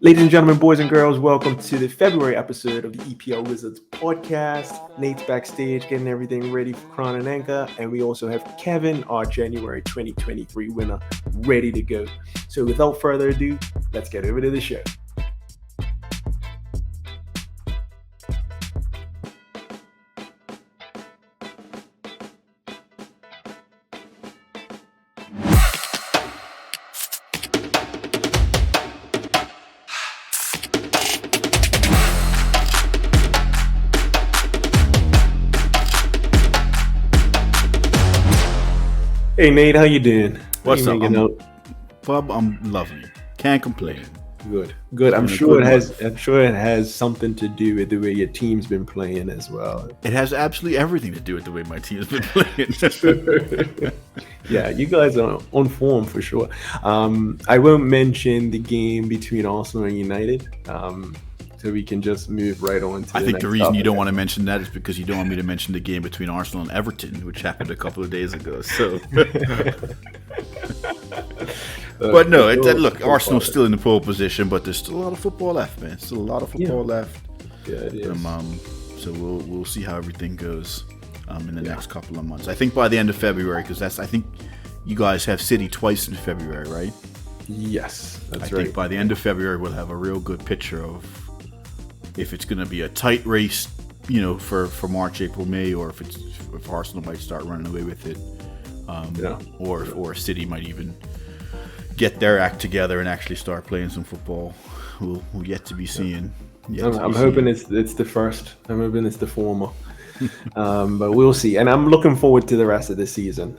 Ladies and gentlemen, boys and girls, welcome to the February episode of the EPL Wizards podcast. Nate's backstage getting everything ready for Crown and Anchor, and we also have Kevin, our January 2023 winner, ready to go. So without further ado, let's get over to the show. Hey Nate, how you doing? What's up? Bub, I'm lovely. Can't complain. Good. I'm sure it has something to do with the way your team's been playing as well. It has absolutely everything to do with the way my team's been playing. Yeah, you guys are on form for sure. I won't mention the game between Arsenal and United. So we can just move right on to I think the reason you don't want to mention that is because you don't want me to mention the game between Arsenal and Everton, which happened a couple of days ago. So, but no, look, Arsenal's still in the pole position, but there's still a lot of football left, man. Still a lot of football left. Yeah, it is. So we'll see how everything goes in the next couple of months. I think by the end of February, because I think you guys have City twice in February, right? Yes, that's right. I think by the end of February, we'll have a real good picture of if it's going to be a tight race, for March, April, May, or if Arsenal might start running away with it, or City might even get their act together and actually start playing some football. We'll yet to be seeing. I'm hoping it's the first. I'm hoping it's the former, but we'll see. And I'm looking forward to the rest of the season.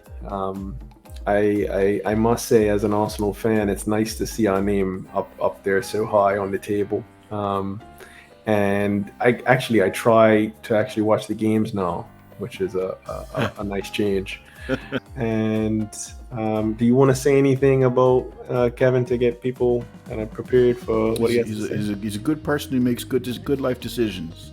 I must say, as an Arsenal fan, it's nice to see our name up there so high on the table. And I try to actually watch the games now, which is a nice change. And do you want to say anything about Kevin to get people kind of prepared for what he has to say? He's a good person who makes good life decisions.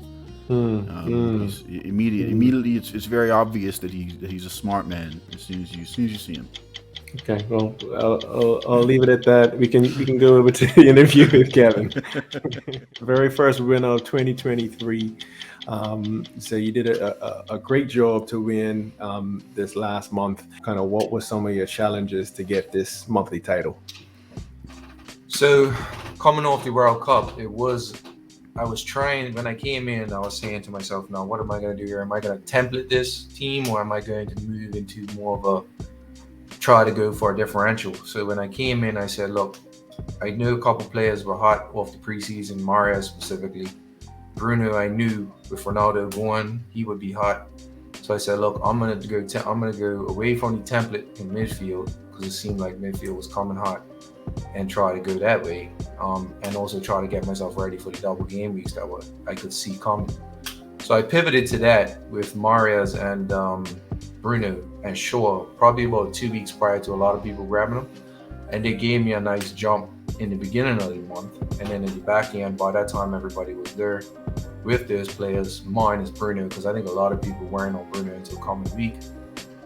Immediately, it's very obvious that he's a smart man as soon as you see him. Okay, well, I'll leave it at that. We can go over to the interview with Kevin. Very first winner of 2023. So you did a great job to win this last month. Kind of what were some of your challenges to get this monthly title? So coming off the World Cup, I was trying, when I came in, I was saying to myself, now what am I going to do here? Am I going to template this team, or am I going to move into more of a try to go for a differential? So when I came in, I said, look, I knew a couple players were hot off the preseason, Mahrez specifically. Bruno, I knew with Ronaldo going, he would be hot. So I said, look, I'm gonna go away from the template in midfield, because it seemed like midfield was coming hot, and try to go that way, and also try to get myself ready for the double game weeks that I could see coming. So I pivoted to that with Mahrez and Bruno and Shaw, probably about 2 weeks prior to a lot of people grabbing them. And they gave me a nice jump in the beginning of the month. And then in the back end, by that time, everybody was there with those players, minus Bruno, because I think a lot of people weren't on Bruno until coming week.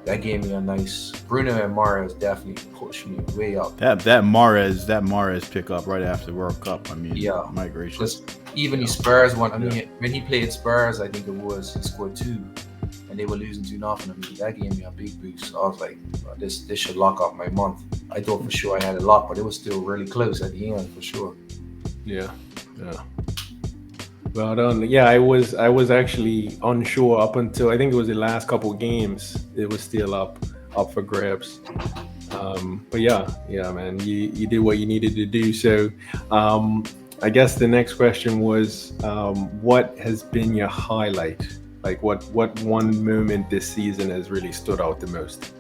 That gave me a nice. Bruno and Mahrez definitely pushed me way up. That Mahrez pickup right after the World Cup. I mean, my gracious. Even the Spurs one. I mean, when he played Spurs, I think he scored 2, and they were losing 2-0. I mean, that gave me a big boost. So I was like, this should lock up my month. I thought for sure I had a lock, but it was still really close at the end for sure. Yeah. Well done. Yeah, I was actually unsure up until I think it was the last couple of games. It was still up for grabs. But yeah, man, you did what you needed to do. So I guess the next question was, what has been your highlight? Like what one moment this season has really stood out the most?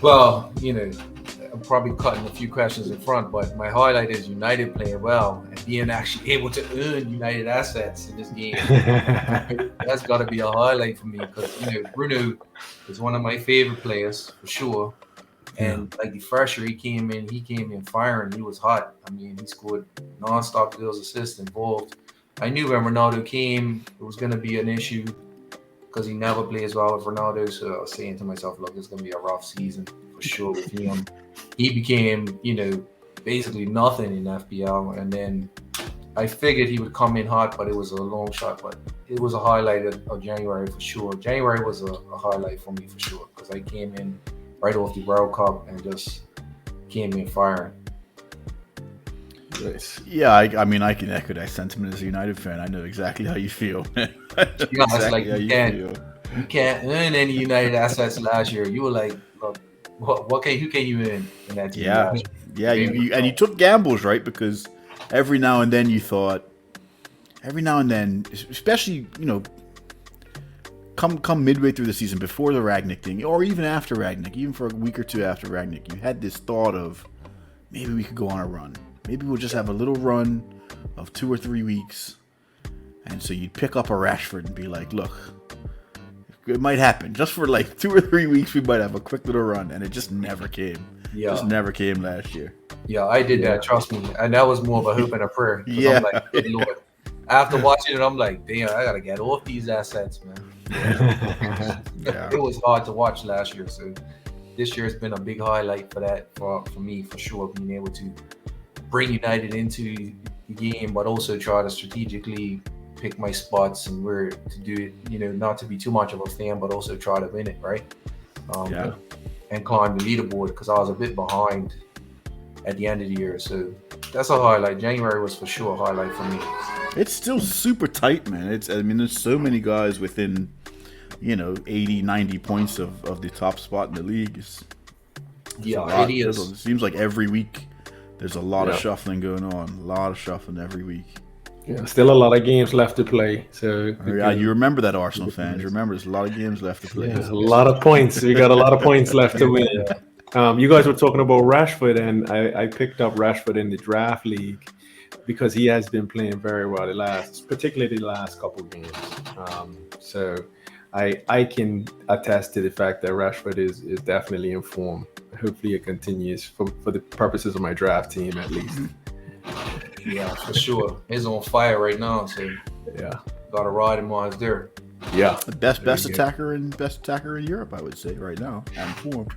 Well, I'm probably cutting a few questions in front, but my highlight is United playing well and being actually able to earn United assets in this game. That's got to be a highlight for me, because Bruno is one of my favorite players for sure. And like the first year he came in firing. He was hot. I mean, he scored non-stop goals, assists, involved. I knew when Ronaldo came, it was going to be an issue, because he never plays well with Ronaldo. So I was saying to myself, look, it's going to be a rough season for sure with him. He became, basically nothing in FPL, and then I figured he would come in hot, but it was a long shot. But it was a highlight of January for sure. January was a highlight for me for sure because I came in right off the World Cup and just came in firing. Nice. Yeah, I mean, I can echo that sentiment as a United fan. I know exactly how you feel. It's like you can't earn any United assets last year. You were like, look, who can you earn in that team? Yeah, yeah, you took gambles, right? Because every now and then, especially come midway through the season, before the Ragnick thing, or even after Ragnick, even for a week or two after Ragnick, you had this thought of maybe we could go on a run. Maybe we'll just have a little run of 2 or 3 weeks. And so you'd pick up a Rashford and be like, look, it might happen. Just for like 2 or 3 weeks, we might have a quick little run. And it just never came. Yeah. Just never came last year. Yeah, I did that, trust me. And that was more of a hope and a prayer. Yeah. I'm like, good Lord. After watching it, I'm like, damn, I got to get off these assets, man. Yeah. It was hard to watch last year. So this year has been a big highlight for that, for me, for sure, being able to bring United into the game, but also try to strategically pick my spots and where to do it, not to be too much of a fan, but also try to win it, right? And climb the leaderboard because I was a bit behind at the end of the year. So that's a highlight. January was for sure a highlight for me. It's still super tight, man. There's so many guys within, 80, 90 points of the top spot in the league. It is. It seems like every week there's a lot of shuffling going on. A lot of shuffling every week. Yeah, still a lot of games left to play. So you remember that, Arsenal fans. You remember there's a lot of games left to play. Yeah, a lot of points. We got a lot of points left to win. You guys were talking about Rashford, and I picked up Rashford in the draft league because he has been playing very well particularly the last couple of games. So I can attest to the fact that Rashford is definitely in form. Hopefully it continues for the purposes of my draft team at least. Yeah, for sure. He's on fire right now, so gotta ride him while he's there. Yeah, the best attacker in Europe, I would say, right now. On form.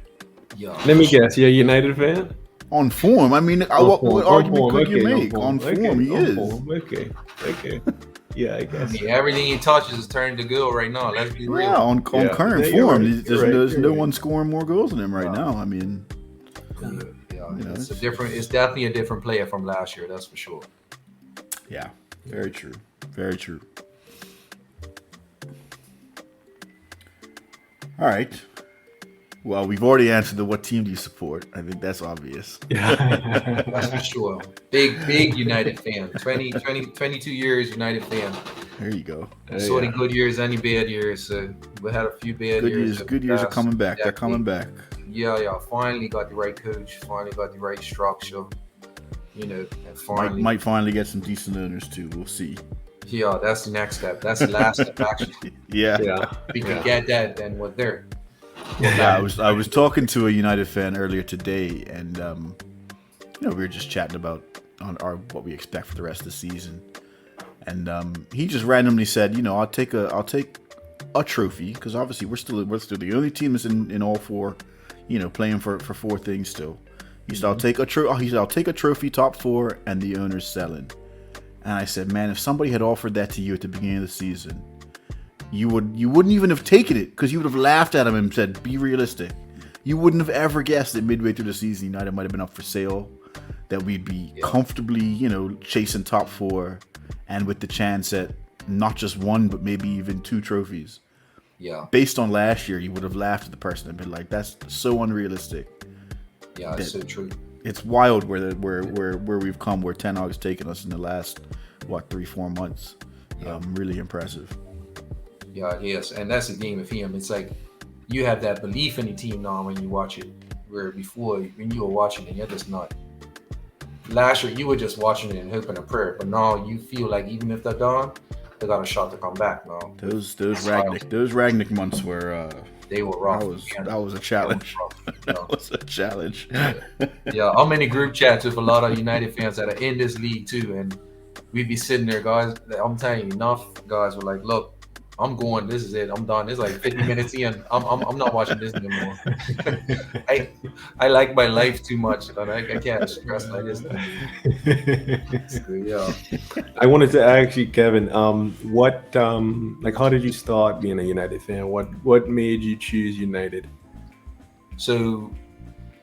Yeah. Let me guess, you're a United fan? On form, I mean, what argument could you make? On form, he is. Okay. Yeah, I guess. Everything he touches is turning to goal right now. Let's be real. Yeah, on current form, there's no one scoring more goals than him right now. I mean, it's definitely a different player from last year. That's for sure. Yeah, very true. Very true. All right. Well, we've already answered the what team do you support. I think that's obvious. Yeah, that's for sure. Big United fan. 22 years United fan. There you go. Saw any good years, any bad years. So we had a few bad years. Good years are coming back. They're coming back. Yeah. Finally got the right coach. Finally got the right structure. And finally might finally get some decent owners too. We'll see. Yeah, that's the next step. That's the last step, actually. Yeah. We can get that, then we're there. Yeah, I was talking to a United fan earlier today, and we were just chatting about what we expect for the rest of the season, and he just randomly said, I'll take a trophy because obviously we're still the only team that's in all four, playing for four things still. He said, I'll take a trophy, top four, and the owner's selling. And I said, man, if somebody had offered that to you at the beginning of the season, you wouldn't even have taken it because you would have laughed at him and said, be realistic. You wouldn't have ever guessed that midway through the season, United might have been up for sale, that we'd be comfortably, chasing top four and with the chance at not just one, but maybe even 2 trophies. Yeah. Based on last year, you would have laughed at the person and been like, that's so unrealistic. Yeah, it's so true. It's wild where we've come, where Ten Hag's taken us in the last, 3-4 months. Yeah. Really impressive. Yeah, yes, and that's the game with him. It's like you have that belief in the team now when you watch it, where before when you were watching it, you're just not. Last year you were just watching it and hoping and prayer, but now you feel like even if they're done, they got a shot to come back now. Those Ragnick months were they were rough. That was a challenge. That was a challenge. Yeah, I'm in a group chats with a lot of United fans that are in this league too, and we'd be sitting there, guys. I'm telling you, enough guys were like, look, I'm going. This is it. I'm done. It's like 50 minutes in. I'm not watching this anymore. I like my life too much, and I can't stress like this. So, yeah. I wanted to ask you, Kevin, what like how did you start being a United fan? What made you choose United? So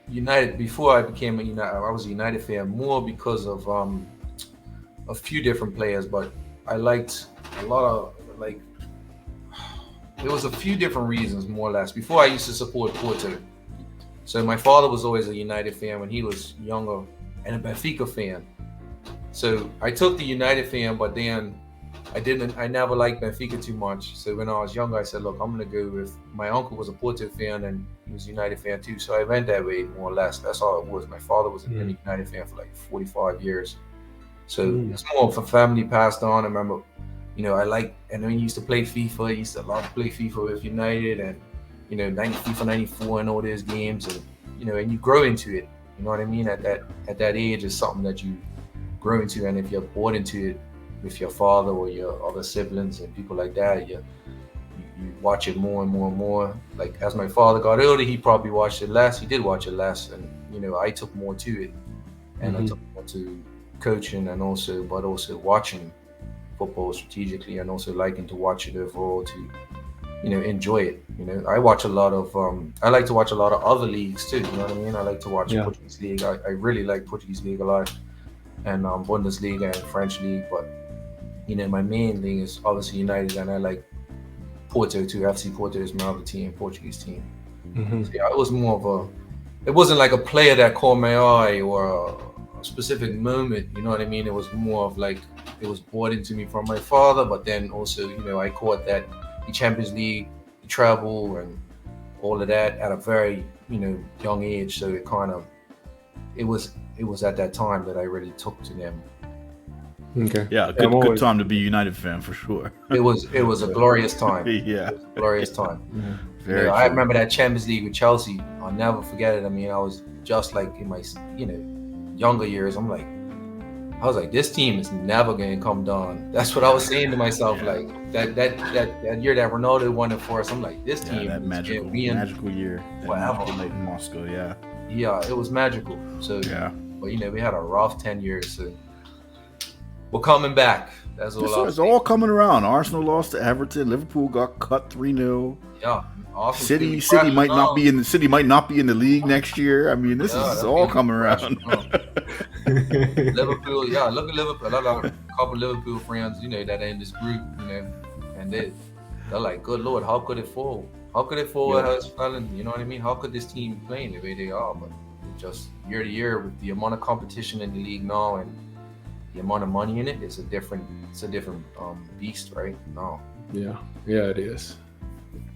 United, before I became a United, I was a United fan more because of a few different players, but I liked a lot of like. There was a few different reasons, more or less. Before I used to support Porto, so my father was always a United fan when he was younger, and a Benfica fan. So I took the United fan, but then I never liked Benfica too much. So when I was younger, I said, look, I'm gonna go with, my uncle was a Porto fan and he was a United fan too. So I went that way, more or less. That's all it was. My father was a United fan for like 45 years. So it's more of a family passed on. I remember, I like, and when you used to play FIFA, I used to love to play FIFA with United, and FIFA 94 and all those games, and and you grow into it. You know what I mean? At that age, it's something that you grow into, and if you're bought into it with your father or your other siblings and people like that, you watch it more and more and more. Like as my father got older, he probably watched it less. He did watch it less, and I took more to it, and I took more to coaching and also watching football strategically, and also liking to watch it overall to enjoy it. I watch a lot of I like to watch a lot of other leagues too, you know what I mean? I like to watch Portuguese league. I really like Portuguese league a lot, and Bundesliga and French league, but my main thing is obviously United, and I like Porto too. FC Porto is my other team, Portuguese team. So yeah, it was more of it wasn't like a player that caught my eye or a specific moment, you know what I mean? It was more of like, it was brought into me from my father, but then also, I caught that the Champions League, the travel, and all of that at a very, young age. So it was at that time that I really took to them. Okay. Yeah, good time to be a United fan for sure. It was a glorious time. Yeah. It was a glorious time. Very I remember that Champions League with Chelsea. I'll never forget it. I mean, I was just like in my, younger years. I was like, this team is never going to come down. That's what I was saying to myself. Like that year that Ronaldo won it for us, I'm like, this team that is magical year. Forever. Night in Moscow, yeah. Yeah, it was magical. So yeah. But we had a rough 10 years. So we're coming back. That's all. It's all coming around. Arsenal lost to Everton. Liverpool got cut 3-0. Yeah. City might not be in the league next year. I mean, this is all coming around. Liverpool, yeah. Look at Liverpool. I got a couple of Liverpool friends, that are in this group, and they're like, good Lord, how could it fall? How could it fall? How it's falling? You know what I mean? How could this team be playing the way they are? But just year to year, with the amount of competition in the league now and the amount of money in it, it's a different beast, right? No. Yeah, it is.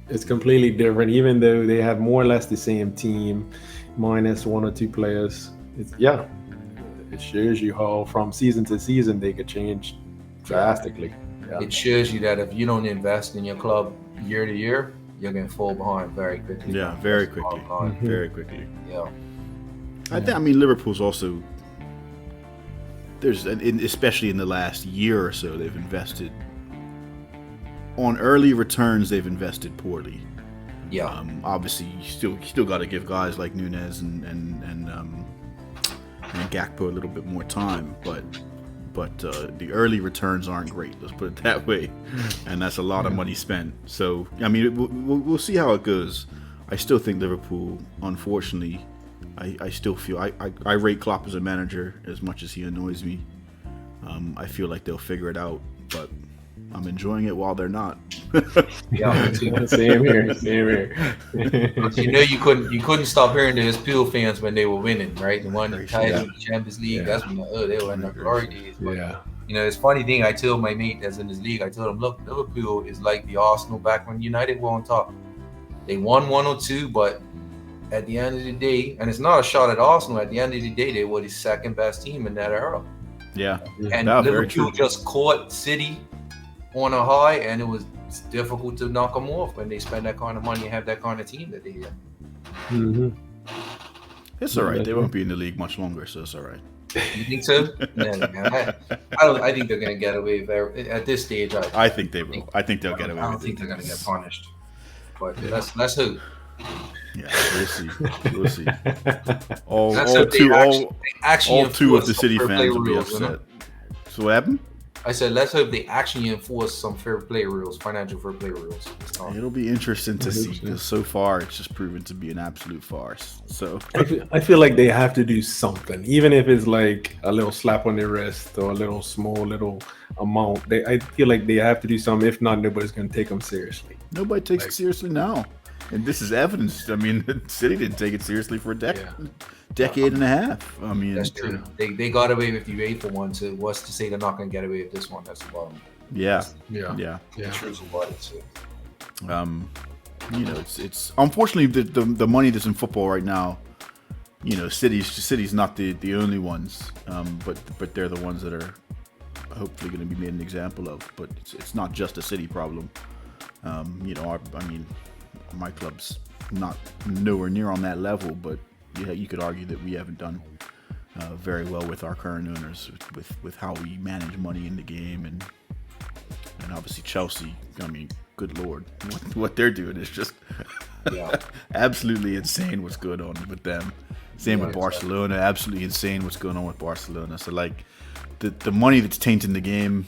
It's completely different, even though they have more or less the same team, minus one or two players. It shows you how from season to season they could change drastically. Yeah. It shows you that if you don't invest in your club year to year, you're going to fall behind very quickly. Yeah, very quickly. Very quickly. Yeah. I mean, Liverpool's also, especially in the last year or so, they've invested on early returns. They've invested poorly. Yeah. Obviously, you still got to give guys like Nunez and Gakpo a little bit more time, but the early returns aren't great. Let's put it that way, and that's a lot of money spent. So I mean, we'll see how it goes. I still think Liverpool, unfortunately, I still feel I rate Klopp as a manager as much as he annoys me. I feel like they'll figure it out, but I'm enjoying it while they're not. Yeah, same here. But you couldn't stop hearing the Peel fans when they were winning, right? The one that tied the Champions League. That's when they were in the glory days. But, it's funny thing. I told my mate that's in this league. I told him, look, Liverpool is like the Arsenal back when United were on top. They won 1 or 2, but at the end of the day, and it's not a shot at Arsenal. At the end of the day, they were the second best team in that era. Yeah, and Liverpool just caught City on a high, and it's difficult to knock them off when they spend that kind of money and have that kind of team that they have. It's all right. They won't be in the league much longer, so it's all right. You think so? No, man. I don't. I think they're going to get away with at this stage. I think they will. I think they'll get away I don't with think it. they're going to get punished. But let's hope. Yeah, we'll see. We'll see. All Let's two hope they actually of the enforce City some fair play fans will be rules, you know? upset. So what happened? I said, let's hope they actually enforce some fair play rules, financial fair play rules. It'll be interesting to see because so far it's just proven to be an absolute farce. So I feel like they have to do something, even if it's like a little slap on their wrist or a little amount. I feel like they have to do something. If not, nobody's going to take them seriously. Nobody takes it seriously now. And this is evidence. I mean, the City didn't take it seriously for a decade and a half. I mean, that's true. They got away with the UEFA one, so what's to say they're not going to get away with this one? That's the bottom. Yeah. The truth about it. So. You know, it's unfortunately the money that's in football right now. You know, City's not the only ones, but they're the ones that are hopefully going to be made an example of. But it's not just a City problem. You know, I mean, my club's not nowhere near on that level, but yeah, you could argue that we haven't done very well with our current owners with how we manage money in the game, and obviously Chelsea. I mean, good lord, what they're doing is just absolutely insane. What's going on with them? Same with Barcelona. Absolutely insane. What's going on with Barcelona? So like the money that's tainting the game.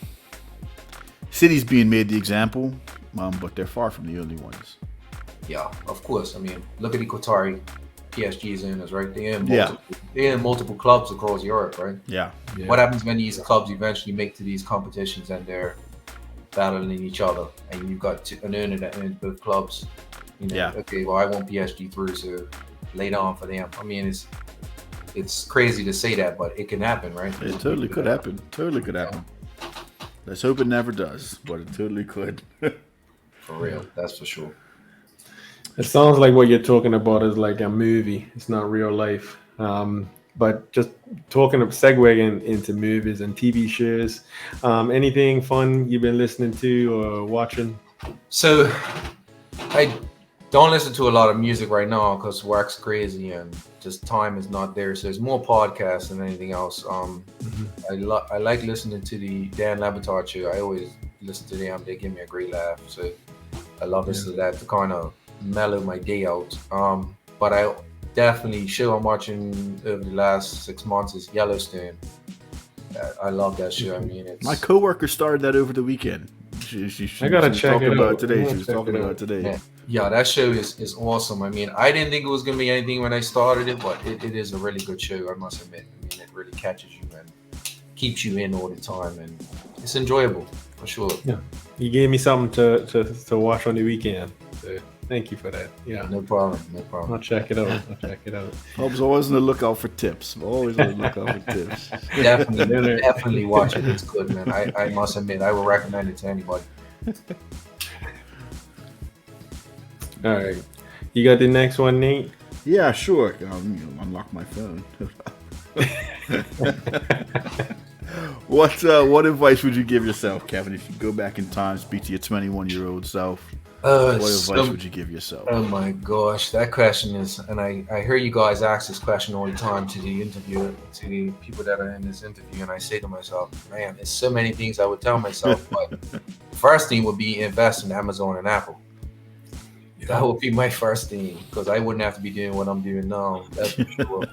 City's being made the example, but they're far from the only ones. Yeah, of course. I mean, look at the Qatari PSG's owners, right? They're in multiple clubs across Europe, right? Yeah. What happens when these clubs eventually make to these competitions and they're battling each other, and you've got an owner that owns both clubs? You know, okay, well, I want PSG through, so lay down for them. I mean, it's crazy to say that, but it can happen, right? It totally could happen. Totally could happen. Let's hope it never does, but it totally could. For real, that's for sure. It sounds like what you're talking about is like a movie. It's not real life. But just segueing into movies and TV shows, anything fun you've been listening to or watching? So I don't listen to a lot of music right now because work's crazy and just time is not there. So there's more podcasts than anything else. I like listening to the Dan Labatard show. I always listen to them. They give me a great laugh. So I love listening to that to kind of mellow my day out. But I definitely show I'm watching over the last 6 months is Yellowstone. I love that show. I mean, my coworker started that over the weekend. I gotta check it out today. She was talking about it today. Yeah, that show is awesome. I mean, I didn't think it was gonna be anything when I started it, but it is a really good show. I must admit. I mean, it really catches you and keeps you in all the time, and it's enjoyable for sure. Yeah, you gave me something to watch on the weekend. So thank you for that. Yeah, no problem. I'll check it out. I was always on the lookout for tips. Always on the lookout for tips. Definitely watch it. It's good, man. I must admit, I will recommend it to anybody. All right, you got the next one, Nate? Yeah, sure. Unlock my phone. What advice would you give yourself, Kevin, if you go back in time, speak to your 21-year-old self? What advice would you give yourself? Oh my gosh, that question is, and I hear you guys ask this question all the time to the interviewer, to the people that are in this interview, and I say to myself, man, there's so many things I would tell myself, but the first thing would be invest in Amazon and Apple. That would be my first thing, because I wouldn't have to be doing what I'm doing now. That's for sure.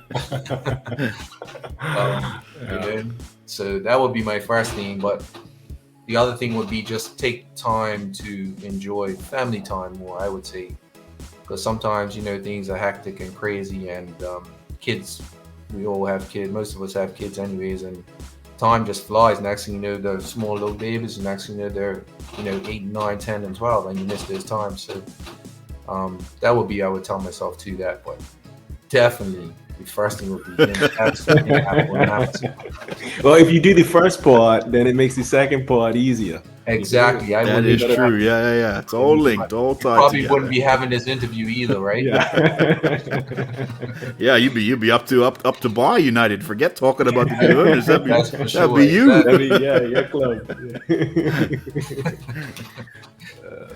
So that would be my first thing, but the other thing would be just take time to enjoy family time more, I would say. Because sometimes, things are hectic and crazy, and kids, we all have kids. Most of us have kids anyways, and time just flies. Next thing you know, they're small little babies, and next thing you know, they're 8, 9, 10, and 12, and you miss those times. So that would be, I would tell myself to that, but definitely the first thing would be Apple and Amazon. Well, if you do the first part, then it makes the second part easier. Exactly. That is true. Yeah. It's all linked, all tied probably together. Wouldn't be having this interview either, right? Yeah, you'd be up to Bar United. Forget talking about the new owners. That'd be you. Your club.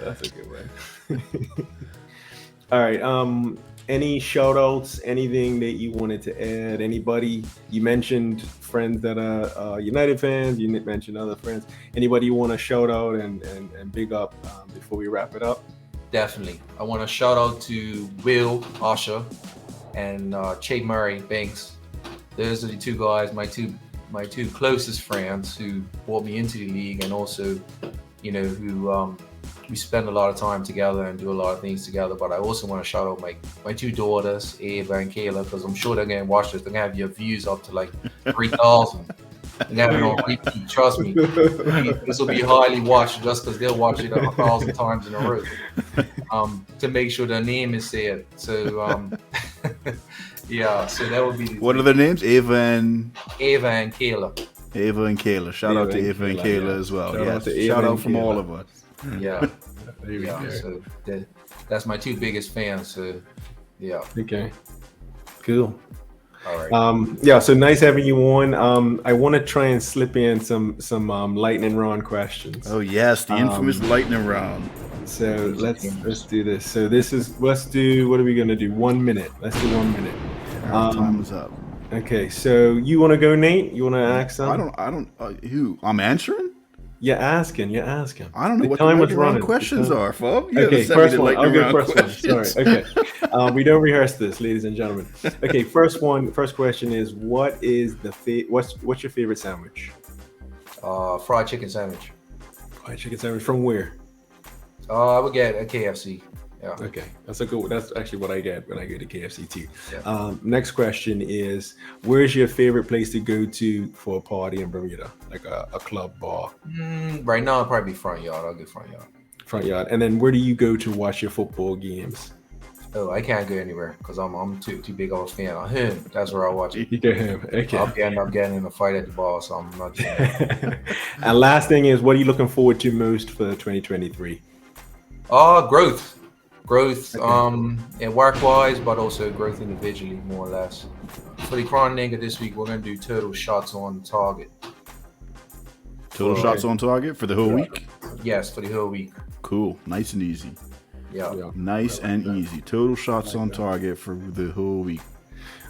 That's a good one. All right. any shout outs, anything that you wanted to add? Anybody? You mentioned friends that are United fans. You mentioned other friends. Anybody you want to shout out and big up before we wrap it up? Definitely. I want to shout out to Will Osher and Che Murray Banks. Those are the two guys, my two closest friends who brought me into the league, and also, who we spend a lot of time together and do a lot of things together. But I also want to shout out my two daughters, Ava and Kayla, because I'm sure they're going to watch this. They're going to have your views up to like 3,000. And have it on repeat. Trust me, this will be highly watched just because they'll watch it 1,000 times in a row to make sure their name is said. So yeah, so that would be. What are their names? Ava and Kayla. Ava and Kayla. Shout out to Ava and Kayla as well. Shout out from all of us. Yeah, yeah. So that's my two biggest fans. So yeah. Okay. Cool. All right. Yeah, so nice having you on. I want to try and slip in some lightning round questions. Oh yes, the infamous lightning round. So let's do this. So let's do, what are we gonna do? 1 minute. Let's do 1 minute. Time is up. Okay, so you want to go, Nate? You want to ask something? I don't. Who? I'm answering. You're asking. I don't know what time the was running. questions are, Fob. Okay, first one. I'll go first one. Sorry. Okay. We don't rehearse this, ladies and gentlemen. Okay, first question is, what's your favorite sandwich? Fried chicken sandwich. Fried chicken sandwich from where? I would get a KFC. Yeah. Okay, that's actually what I get when I go to KFC too. Yeah. Next question is, where's your favorite place to go to for a party in Bermuda, like a club bar? Right now, it'll probably be front yard. I'll go front yard. Front yard. And then where do you go to watch your football games? Oh, I can't go anywhere because I'm too big of a fan of him. That's where I watch it. You go him. Okay. I'm getting in a fight at the bar, so I'm not doing it. And last thing is, what are you looking forward to most for 2023? Growth. Growth, Okay. and work-wise, but also growth individually, more or less. For the Crown Nigga this week, we're going to do total shots on target. Total shots on target for the whole week? Yes, for the whole week. Cool. Nice and easy. Yeah. Nice and easy. Total shots on target for the whole week.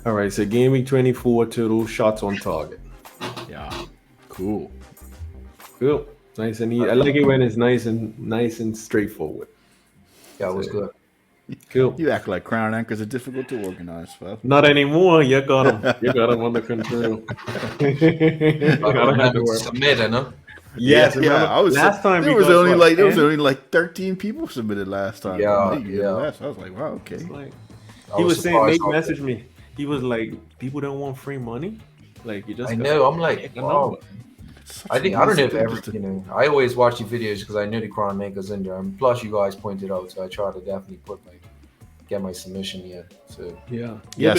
All right, so game week 24, total shots on target. Yeah. Cool. Cool. Nice and easy. I like it when it's nice and straightforward. Yeah, it was good. Cool. You act like crown anchors are difficult to organize, Fob. Not anymore. You got them. You got them under control. Submitted, huh? Yes. I was. Last time there was only like 13 people submitted last time. Yeah. I was like, wow, okay. He was saying, Nate messaged me. He was like, people don't want free money. Like you just. I know. I'm like, wow. I don't know if ever, I always watch the videos because I know the Crown Makers in there, and plus you guys pointed out, so I try to definitely get my submission in. So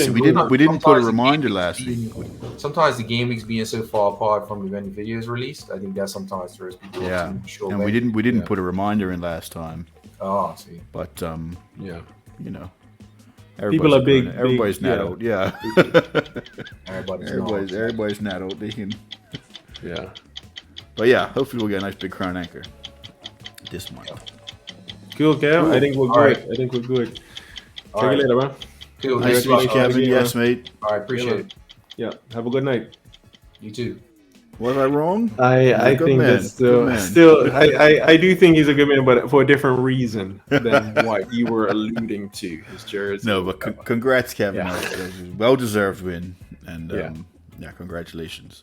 so we didn't put a reminder last week. Sometimes the game weeks being so far apart from when the video is released, I think that sometimes throws people. And we didn't put a reminder in last time. Oh, see. But people are big. Everybody's not old. Yeah. Everybody's not old. They can. Yeah. But yeah, hopefully we'll get a nice big crown anchor this month. Cool, Kev. I think we're good. Right. I think we're good. All Check right. you later, man. Cool. Nice to meet you, Kevin. Yes, mate. All right, appreciate it. Yeah. Have a good night. You too. Was I wrong? I think that's still I do think he's a good man, but for a different reason than what you were alluding to, his jersey. No, but congrats, Kevin. Yeah. Well deserved win, and congratulations.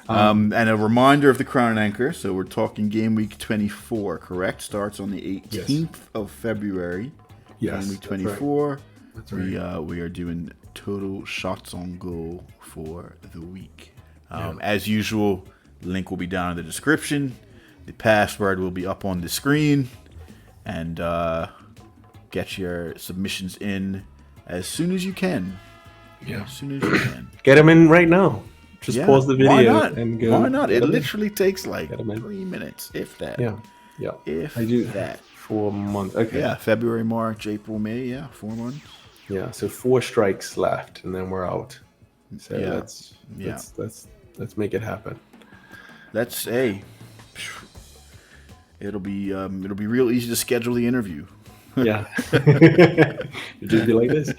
And a reminder of the crown anchor. So we're talking game week 24, correct? Starts on the 18th of February. Yes. Game week 24. That's right. We are doing total shots on goal for the week. As usual, link will be down in the description. The password will be up on the screen. And get your submissions in as soon as you can. Yeah. As soon as you can. Get them in right now. Just pause the video. Why not? And go. Why not? It literally takes like 3 minutes, if that. Yeah. If I do that. 4 months. Okay. Yeah, February, March, April, May. Yeah, 4 months. Yeah. So 4 strikes left, and then we're out. So let's make it happen. It'll be real easy to schedule the interview. Yeah. It'd just be like this.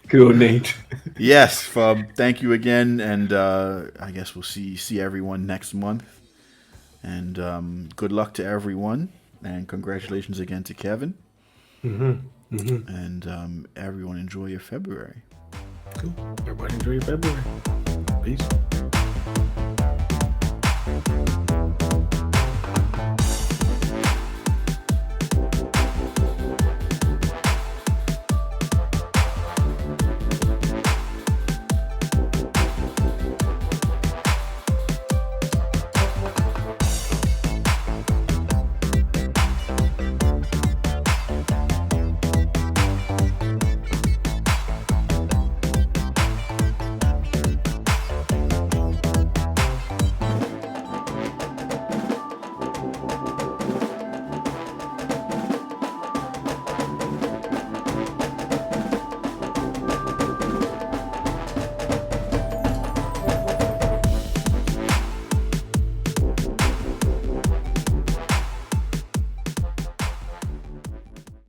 Cool, Nate. Yes, Fub. Thank you again, and I guess we'll see everyone next month. And good luck to everyone, and congratulations again to Kevin. And everyone enjoy your February. Cool. Everybody enjoy your February. Peace.